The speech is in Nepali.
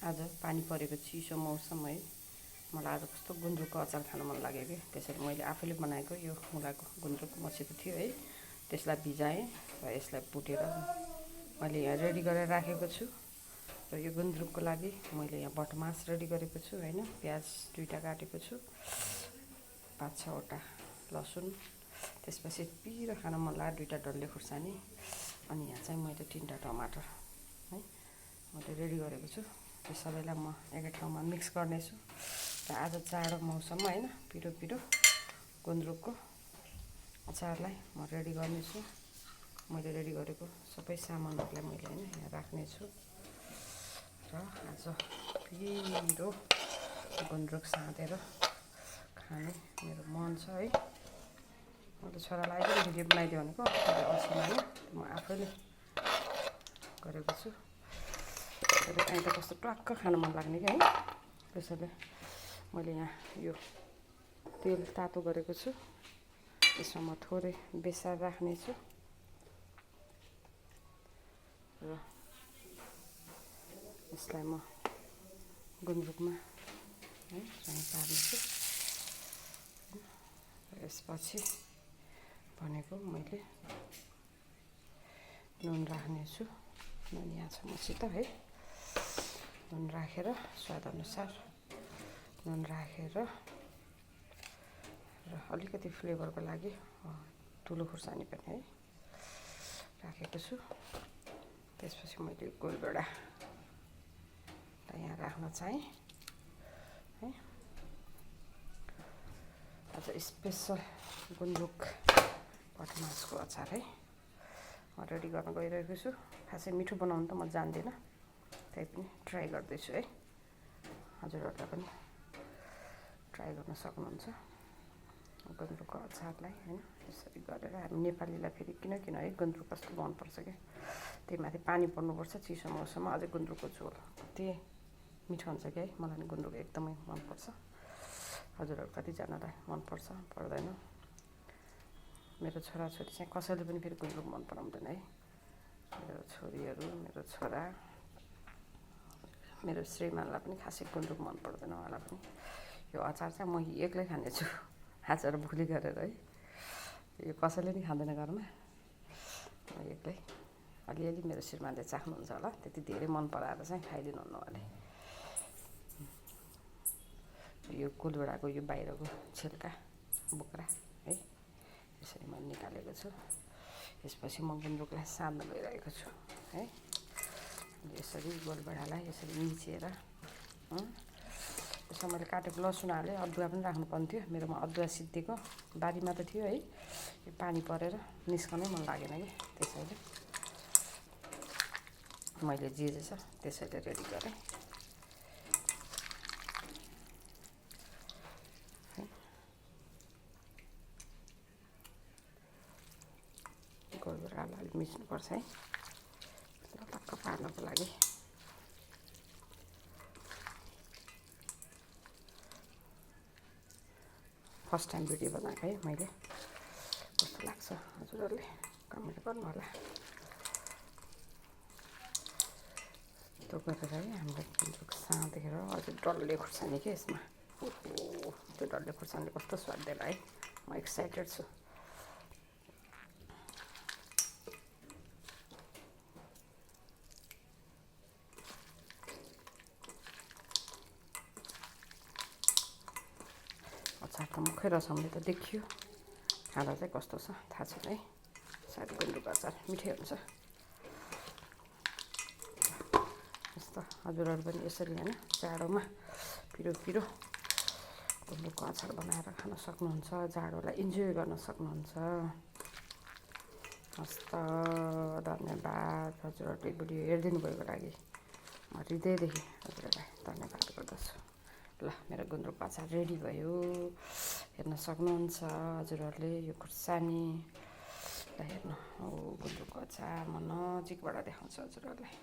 आज पानी परेको चिसो मौसम है, मलाई आज कस्तो गुन्द्रुकको अचार खान मन लाग्यो कि त्यसैले मैले आफैले बनाएको यो मुलाको गुन्द्रुक मसितो थियो है, त्यसलाई भिजाएँ र यसलाई भुटेर मैले यहाँ रेडी गरेर राखेको छु। र यो गुन्द्रुकको लागि मैले यहाँ भटमास रेडी गरेको छु हैन, प्याज 2टा काटेको छु, 5-6वटा लसुन, त्यसपछि पिरो खान मन लाग्यो 2टा डल्ले खुर्सानी, अनि यहाँ चाहिँ मैले 3टा टमाटर है मैले रेडी गरेको छु। यो सबैलाई म एकै ठाउँमा मिक्स गर्नेछु र आज जाडो मौसममा हैन पिरो पिरो गुन्द्रुकको अचारलाई म रेडी गर्नेछु। मैले रेडी गरेको सबै सामानहरूलाई मैले हैन यहाँ राख्नेछु र आज पिरो गुन्द्रुक साँधेर खाने मेरो मन छ है। मैले छोरालाई पनि भिडियो बनाइदियो भनेको अल्छी म आफैले गरेको छु। अहिले त कस्तो टक्क खान मन लाग्ने कि है, त्यसैले मैले यहाँ यो तेल तातो गरेको छु, यसमा म थोरै बेसार राख्नेछु र यसलाई म गुन्द्रुकमा है चाहिँ पार्नेछु। यसपछि भनेको मैले नुन राख्नेछु, नुन यहाँ छ मसित है, नुन राखेर स्वादअनुसार नुन राखेर र अलिकति फ्लेभरको लागि ठुलो खुर्सानी पनि है राखेको छु। त्यसपछि मैले गोलभेडा यहाँ राख्न चाहेँ है। आज स्पेसल गुन्द्रुक भटमासको अचार है म रेडी गर्न गइरहेको छु। खासै मिठो बनाउनु त म जान्दिनँ, त्यही पनि ट्राई गर्दैछु है। हजुरहरूलाई पनि ट्राई गर्न सक्नुहुन्छ गुन्द्रुकको अचारलाई हैन। यसरी गरेर हामी नेपालीलाई फेरि किन है गुन्द्रुक कस्तो मनपर्छ क्या, त्यही माथि पानी पर्नुपर्छ चिसो मौसममा, अझै गुन्द्रुकको झोल कति मिठो हुन्छ क्या है। मलाई नि गुन्द्रुक एकदमै मनपर्छ। हजुरहरू कतिजनालाई मनपर्छ पर्दैन। मेरो छोराछोरी चाहिँ कसैले पनि फेरि गुन्द्रुक मन पराउँदैन है। मेरो छोरीहरू, मेरो छोरा, मेरो श्रीमानलाई पनि खासै गुन्द्रुक मन पर्दैन, उहाँलाई पनि। यो अचार चाहिँ म एक्लै खानेछु आज र भोलि गरेर है। यो कसैले नि खाँदैन घरमा, म एक्लै। अलिअलि मेरो श्रीमानले चाख्नुहुन्छ होला, त्यति धेरै मन पराएर चाहिँ खाइदिनुहुन्न उहाँले। यो गोलभेडाको यो बाहिरको छिल्का बोक्रा है यसरी मैले निकालेको छु। यसपछि म गुन्द्रुकलाई सान्न गइरहेको छु है। यसरी गोलभेडालाई यसरी मिचेर यसमा मैले काटेको लसुन हालेँ, अदुवा पनि राख्नुपर्ने थियो, मेरोमा अदुवा सिद्धिएको बारीमा त थियो है, यो पानी परेर निस्कनै मन लागेन कि, त्यसैले मैले जे छ त्यसैले रेडी गरेँ। गोलभेडालाई अलिक मिच्नुपर्छ है टक्क पार्नको लागि। फर्स्ट टाइम भिडियो बनाएको है मैले, कस्तो लाग्छ हजुरहरूले कमेन्ट गर्नु होला। त्यो गरेर है हाम्रो गुन्द्रुक साँधेर अझै डल्ले खुर्सानी के यसमा, त्यो डल्ले खुर्सानीले कस्तो स्वाद दिएला है, म एक्साइटेड छु। अचार त मुखै रसाउने त देखियो, खाँदा चाहिँ कस्तो छ थाहा छैन है। सायद गुन्द्रुक अचार मिठै हुन्छ। यस्तो हजुरहरू पनि यसरी होइन जाडोमा पिरो पिरो गुन्द्रुकको अचार बनाएर खान सक्नुहुन्छ, जाडोलाई इन्जोय गर्न सक्नुहुन्छ। हस्त धन्यवाद हजुरहरूले भिडियो हेरिदिनु भएको लागि, म हृदयदेखि हजुरहरूलाई धन्यवाद गर्दछु। ल मेरो गुन्द्रुक अचार रेडी भयो, हेर्न सक्नुहुन्छ हजुरहरूले। यो खुर्सानी ल हेर्नु, गुन्द्रुकको अचार म नजिकबाट देखाउँछु हजुरहरूलाई।